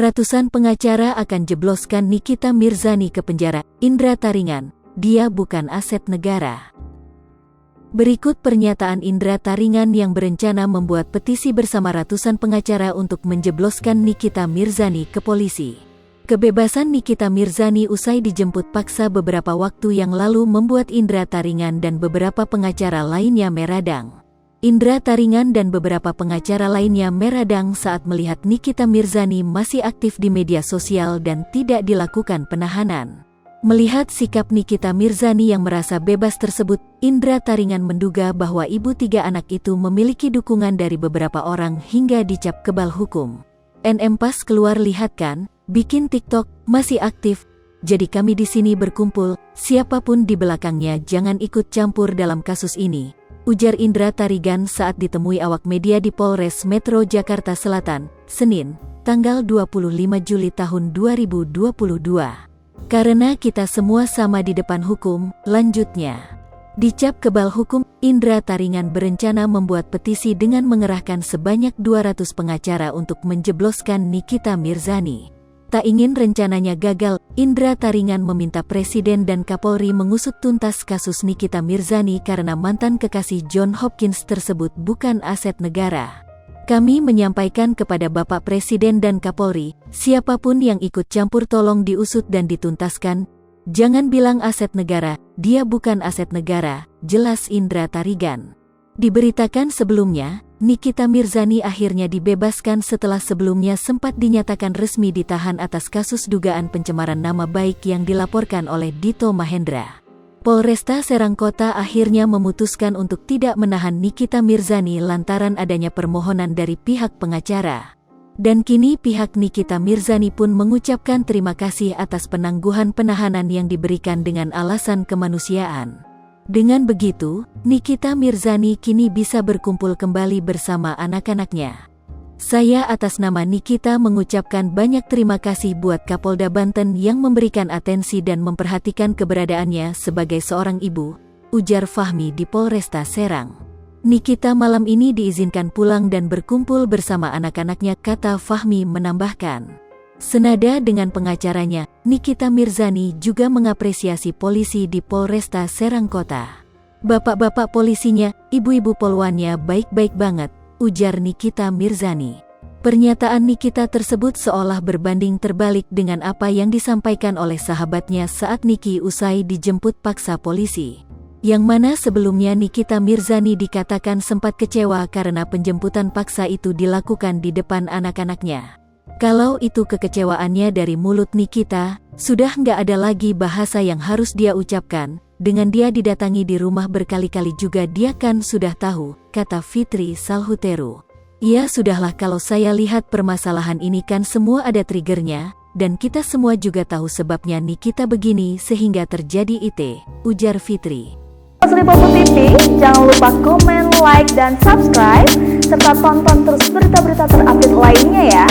Ratusan pengacara akan jebloskan Nikita Mirzani ke penjara. Indra Taringan, dia bukan aset negara. Berikut pernyataan Indra Taringan yang berencana membuat petisi bersama ratusan pengacara untuk menjebloskan Nikita Mirzani ke polisi. Kebebasan Nikita Mirzani usai dijemput paksa beberapa waktu yang lalu membuat Indra Taringan dan beberapa pengacara lainnya meradang. Indra Taringan dan beberapa pengacara lainnya meradang saat melihat Nikita Mirzani masih aktif di media sosial dan tidak dilakukan penahanan. Melihat sikap Nikita Mirzani yang merasa bebas tersebut, Indra Taringan menduga bahwa ibu 3 anak itu memiliki dukungan dari beberapa orang hingga dicap kebal hukum. NM pas keluar lihat kan, bikin TikTok, masih aktif. Jadi kami di sini berkumpul, siapapun di belakangnya jangan ikut campur dalam kasus ini, ujar Indra Taringan saat ditemui awak media di Polres Metro Jakarta Selatan, Senin, tanggal 25 Juli tahun 2022. Karena kita semua sama di depan hukum, lanjutnya. Dicap kebal hukum, Indra Taringan berencana membuat petisi dengan mengerahkan sebanyak 200 pengacara untuk menjebloskan Nikita Mirzani. Tak ingin rencananya gagal, Indra Taringan meminta Presiden dan Kapolri mengusut tuntas kasus Nikita Mirzani karena mantan kekasih John Hopkins tersebut bukan aset negara. Kami menyampaikan kepada Bapak Presiden dan Kapolri, siapapun yang ikut campur tolong diusut dan dituntaskan. Jangan bilang aset negara, dia bukan aset negara, jelas Indra Taringan. Diberitakan sebelumnya, Nikita Mirzani akhirnya dibebaskan setelah sebelumnya sempat dinyatakan resmi ditahan atas kasus dugaan pencemaran nama baik yang dilaporkan oleh Dito Mahendra. Polresta Serang Kota akhirnya memutuskan untuk tidak menahan Nikita Mirzani lantaran adanya permohonan dari pihak pengacara. Dan kini pihak Nikita Mirzani pun mengucapkan terima kasih atas penangguhan penahanan yang diberikan dengan alasan kemanusiaan. Dengan begitu, Nikita Mirzani kini bisa berkumpul kembali bersama anak-anaknya. Saya atas nama Nikita mengucapkan banyak terima kasih buat Kapolda Banten yang memberikan atensi dan memperhatikan keberadaannya sebagai seorang ibu, ujar Fahmi di Polresta Serang. Nikita malam ini diizinkan pulang dan berkumpul bersama anak-anaknya, kata Fahmi menambahkan. Senada dengan pengacaranya, Nikita Mirzani juga mengapresiasi polisi di Polresta Serang Kota. Bapak-bapak polisinya, ibu-ibu poluannya baik-baik banget, ujar Nikita Mirzani. Pernyataan Nikita tersebut seolah berbanding terbalik dengan apa yang disampaikan oleh sahabatnya saat Niki usai dijemput paksa polisi. Yang mana sebelumnya Nikita Mirzani dikatakan sempat kecewa karena penjemputan paksa itu dilakukan di depan anak-anaknya. Kalau itu kekecewaannya dari mulut Nikita, sudah nggak ada lagi bahasa yang harus dia ucapkan. Dengan dia didatangi di rumah berkali-kali juga dia kan sudah tahu, kata Fitri Salhuteru. Ya sudahlah, kalau saya lihat permasalahan ini kan semua ada triggernya, dan kita semua juga tahu sebabnya Nikita begini sehingga terjadi itu, ujar Fitri. Lipopo TV, jangan lupa komen, like, dan subscribe, serta tonton terus berita-berita terupdate lainnya ya.